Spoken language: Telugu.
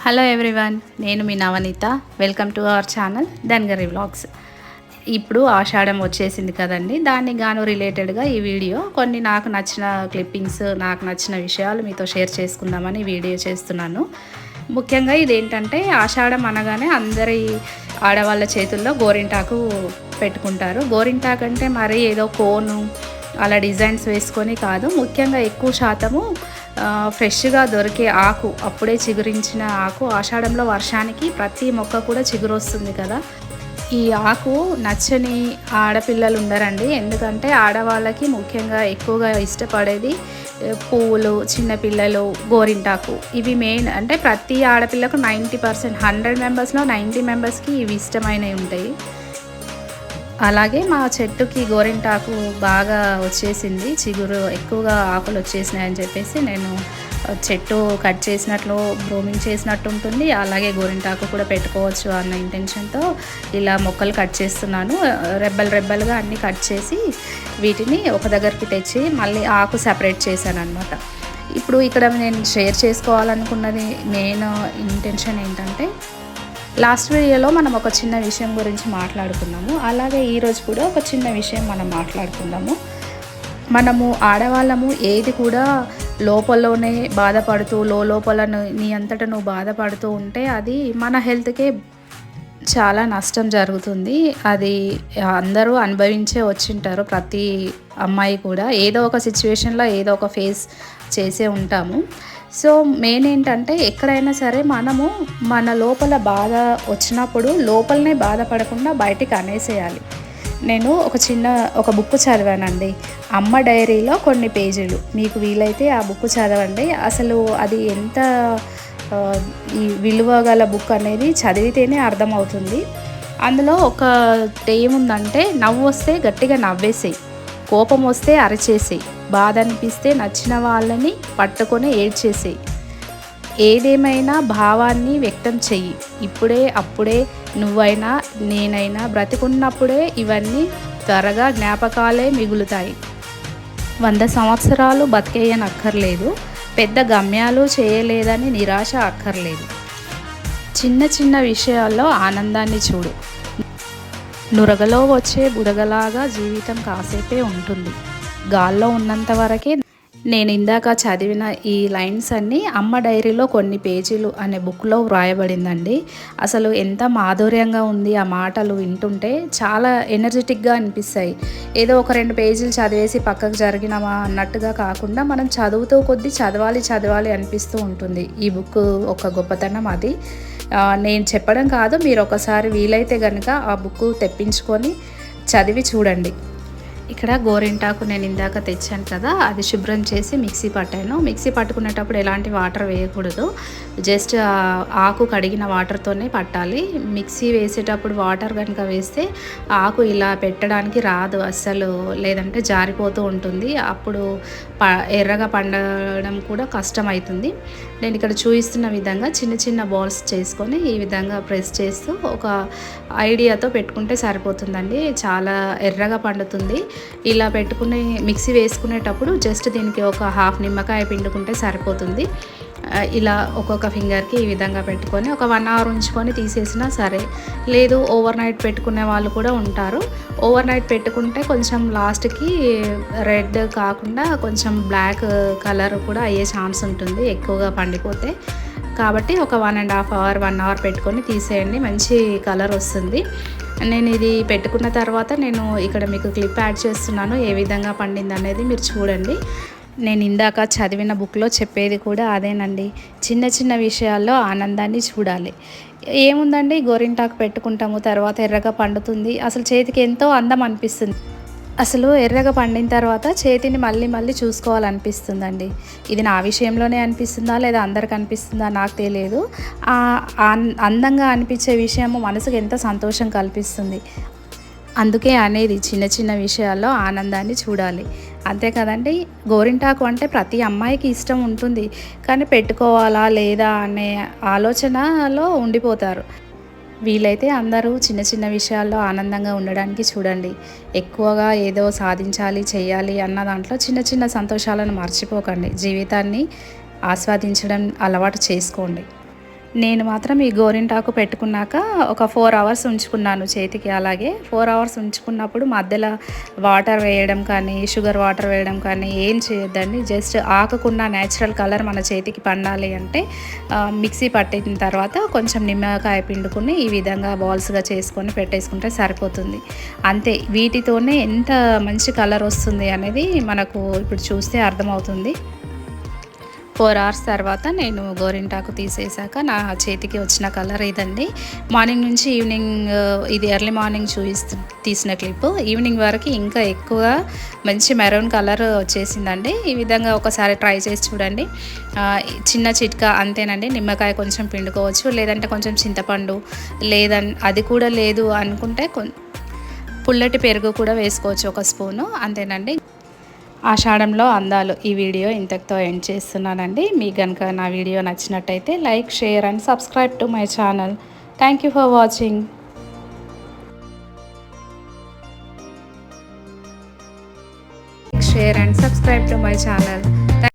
హలో ఎవ్రీవన్, నేను మీ Navaneetha. Welcome to our channel Dhangari vlogs. ఇప్పుడు ఆషాఢం వచ్చేసింది కదండి, దానికి గాను రిలేటెడ్గా ఈ వీడియో కొన్ని నాకు నచ్చిన క్లిప్పింగ్స్, నాకు నచ్చిన విషయాలు మీతో షేర్ చేసుకుందామని వీడియో చేస్తున్నాను. ముఖ్యంగా ఇదేంటంటే, ఆషాఢం అనగానే అందరి ఆడవాళ్ళ చేతుల్లో గోరింటాకు పెట్టుకుంటారు. గోరింటాకు అంటే మరీ ఏదో కోను అలా డిజైన్స్ వేసుకొని కాదు, ముఖ్యంగా ఎక్కువ శాతము ఫ్రెష్గా దొరికే ఆకు, అప్పుడే చిగురించిన ఆకు. ఆషాఢంలో వర్షానికి ప్రతి మొక్క కూడా చిగురు వస్తుంది కదా. ఈ ఆకు నచ్చని ఆడపిల్లలు ఉండరండి, ఎందుకంటే ఆడవాళ్ళకి ముఖ్యంగా ఎక్కువగా ఇష్టపడేది పువ్వులు, చిన్నపిల్లలు, గోరింటాకు. ఇవి మెయిన్, అంటే ప్రతి ఆడపిల్లకు 90%, 100 మెంబర్స్లో 90 మెంబర్స్కి ఇవి ఇష్టమైనవి ఉంటాయి. అలాగే మా చెట్టుకి గోరింటాకు బాగా వచ్చేసింది, చిగురు ఎక్కువగా ఆకులు వచ్చేసినాయని చెప్పేసి నేను చెట్టు కట్ చేసినట్లు, గ్రూమింగ్ చేసినట్టు ఉంటుంది. అలాగే గోరింటాకు కూడా పెట్టుకోవచ్చు అన్న ఇంటెన్షన్తో ఇలా మొక్కలు కట్ చేస్తున్నాను. రెబ్బలుగా అన్నీ కట్ చేసి వీటిని ఒక దగ్గరికి తెచ్చి మళ్ళీ ఆకు సపరేట్ చేశాను అనమాట. ఇప్పుడు ఇక్కడ నేను షేర్ చేసుకోవాలనుకున్నది మెయిన్ ఇంటెన్షన్ ఏంటంటే, లాస్ట్ వీడియోలో మనం ఒక చిన్న విషయం గురించి మాట్లాడుకున్నాము. అలాగే ఈరోజు కూడా ఒక చిన్న విషయం మనం మాట్లాడుకుందాము. మనము ఆడవాళ్ళము ఏది కూడా లోపలనే బాధపడుతూ, లోపల నీ అంతటా నువ్వు బాధపడుతూ ఉంటే అది మన హెల్త్కే చాలా నష్టం జరుగుతుంది. అది అందరూ అనుభవించే వచ్చింటారు. ప్రతి అమ్మాయి కూడా ఏదో ఒక సిచ్యువేషన్లో ఏదో ఒక ఫేస్ చేసే ఉంటాము. సో మెయిన్ ఏంటంటే, ఎక్కడైనా సరే మనము మన లోపల బాధ వచ్చినప్పుడు లోపలనే బాధపడకుండా బయటికి అనేసేయాలి. నేను ఒక బుక్ చదివానండి, అమ్మ డైరీలో కొన్ని పేజీలు. మీకు వీలైతే ఆ బుక్ చదవండి. అసలు అది ఎంత ఈ విలువ గల బుక్ అనేది చదివితేనే అర్థమవుతుంది. అందులో ఏముందంటే, నవ్వు వస్తే గట్టిగా నవ్వేసేయి, కోపం వస్తే అరచేసేయి, బాధ అనిపిస్తే నచ్చిన వాళ్ళని పట్టుకొని ఏడ్చేసేయి, ఏదేమైనా భావాన్ని వ్యక్తం చెయ్యి. ఇప్పుడే అప్పుడే నువ్వైనా నేనైనా బ్రతికున్నప్పుడే ఇవన్నీ త్వరగా జ్ఞాపకాలే మిగులుతాయి. 100 సంవత్సరాలు బతికేయనక్కర్లేదు, పెద్ద గమ్యాలు చేయలేదని నిరాశ అక్కర్లేదు. చిన్న చిన్న విషయాల్లో ఆనందాన్ని చూడు. నురగలో వచ్చే బుడగలాగా జీవితం కాసేపే ఉంటుంది, గాల్లో ఉన్నంత వరకే. నేను ఇందాక చదివిన ఈ లైన్స్ అన్నీ అమ్మ డైరీలో కొన్ని పేజీలు అనే బుక్లో వ్రాయబడిందండి. అసలు ఎంత మాధుర్యంగా ఉంది ఆ మాటలు వింటుంటే, చాలా ఎనర్జెటిక్గా అనిపిస్తాయి. ఏదో ఒక 2 పేజీలు చదివేసి పక్కకు జరిగినామా అన్నట్టుగా కాకుండా, మనం చదువుతూ కొద్దీ చదవాలి అనిపిస్తూ ఉంటుంది. ఈ బుక్ ఒక గొప్పతనం అది. నేను చెప్పడం కాదు, మీరు ఒకసారి వీలైతే కనుక ఆ బుక్ తెప్పించుకొని చదివి చూడండి. ఇక్కడ గోరింటాకు నేను ఇందాక తెచ్చాను కదా, అది శుభ్రం చేసి మిక్సీ పట్టాను. మిక్సీ పట్టుకునేటప్పుడు ఎలాంటి వాటర్ వేయకూడదు, జస్ట్ ఆకు కడిగిన వాటర్తోనే పట్టాలి. మిక్సీ వేసేటప్పుడు వాటర్ కనుక వేస్తే ఆకు ఇలా పెట్టడానికి రాదు అస్సలు, లేదంటే జారిపోతూ ఉంటుంది. అప్పుడు ఎర్రగా పండడం కూడా కష్టమవుతుంది. నేను ఇక్కడ చూపిస్తున్న విధంగా చిన్న చిన్న బాల్స్ చేసుకొని ఈ విధంగా ప్రెస్ చేస్తూ ఒక ఐడియాతో పెట్టుకుంటే సరిపోతుందండి. చాలా ఎర్రగా పండుతుంది. ఇలా పెట్టుకుని మిక్సీ వేసుకునేటప్పుడు జస్ట్ దీనికి ఒక హాఫ్ నిమ్మకాయ పిండుకుంటే సరిపోతుంది. ఇలా ఒక్కొక్క ఫింగర్కి ఈ విధంగా పెట్టుకొని ఒక 1 అవర్ ఉంచుకొని తీసేసినా సరే, లేదు ఓవర్ నైట్ పెట్టుకునే వాళ్ళు కూడా ఉంటారు. ఓవర్ నైట్ పెట్టుకుంటే కొంచెం లాస్ట్కి రెడ్ కాకుండా కొంచెం బ్లాక్ కలర్ కూడా అయ్యే ఛాన్స్ ఉంటుంది ఎక్కువగా పండిపోతే. కాబట్టి ఒక 1.5 అవర్ 1 అవర్ పెట్టుకొని తీసేయండి, మంచి కలర్ వస్తుంది. నేను ఇది పెట్టుకున్న తర్వాత నేను ఇక్కడ మీకు క్లిప్ యాడ్ చేస్తున్నాను, ఏ విధంగా పండింది అనేది మీరు చూడండి. నేను ఇందాక చదివిన బుక్లో చెప్పేది కూడా అదేనండి, చిన్న చిన్న విషయాల్లో ఆనందాన్ని చూడాలి. ఏముందండి, గోరింటాకు పెట్టుకుంటాము, తర్వాత ఎర్రగా పండుతుంది, అసలు చేతికి ఎంతో అందం అనిపిస్తుంది. అసలు ఎర్రగా పండిన తర్వాత చేతిని మళ్ళీ చూసుకోవాలనిపిస్తుందండి. ఇది నా విషయంలోనే అనిపిస్తుందా లేదా అందరికి అనిపిస్తుందా నాకు తెలియదు. అందంగా అనిపించే విషయము మనసుకు ఎంత సంతోషం కల్పిస్తుంది. అందుకే అనేది చిన్న చిన్న విషయాల్లో ఆనందాన్ని చూడాలి, అంతే కదండి. గోరింటాకు అంటే ప్రతి అమ్మాయికి ఇష్టం ఉంటుంది, కానీ పెట్టుకోవాలా లేదా అనే ఆలోచనలో ఉండిపోతారు. వీలైతే అందరూ చిన్న చిన్న విషయాల్లో ఆనందంగా ఉండడానికి చూడండి. ఎక్కువగా ఏదో సాధించాలి, చేయాలి అన్న దాంట్లో చిన్న చిన్న సంతోషాలను మర్చిపోకండి. జీవితాన్ని ఆస్వాదించడం అలవాటు చేసుకోండి. నేను మాత్రం ఈ గోరింటాకు పెట్టుకున్నాక ఒక 4 అవర్స్ ఉంచుకున్నాను చేతికి. అలాగే 4 అవర్స్ ఉంచుకున్నప్పుడు మధ్యలో వాటర్ వేయడం కానీ, షుగర్ వాటర్ వేయడం కానీ ఏం చేయొద్దండి. జస్ట్ ఆకుకున్న న్యాచురల్ కలర్ మన చేతికి పండాలి అంటే మిక్సీ పట్టిన తర్వాత కొంచెం నిమ్మకాయ పిండుకుని ఈ విధంగా బాల్స్గా చేసుకొని పెట్టేసుకుంటే సరిపోతుంది. అంతే, వీటితోనే ఎంత మంచి కలర్ వస్తుంది అనేది మనకు ఇప్పుడు చూస్తే అర్థమవుతుంది. 4 అవర్స్ తర్వాత నేను గోరింటాకు తీసేసాక నా చేతికి వచ్చిన కలర్ ఇదండి. మార్నింగ్ నుంచి ఈవినింగ్, ఇది ఎర్లీ మార్నింగ్ తీసిన క్లిప్. ఈవినింగ్ వరకు ఇంకా ఎక్కువగా మంచి మెరూన్ కలర్ వచ్చేసిందండి. ఈ విధంగా ఒకసారి ట్రై చేసి చూడండి. చిన్న చిట్కా అంతేనండి. నిమ్మకాయ కొంచెం పిండుకోవచ్చు, లేదంటే కొంచెం చింతపండు, అది కూడా లేదు అనుకుంటే పుల్లటి పెరుగు కూడా వేసుకోవచ్చు, 1 స్పూను. అంతేనండి. ఆషాఢంలో అందాలు ఈ వీడియో ఇంతటితో ఎండ్ చేస్తున్నానండి. మీకు కనుక నా వీడియో నచ్చినట్టయితే like, share and subscribe to my channel. Thank you for watching. Share and subscribe to my channel.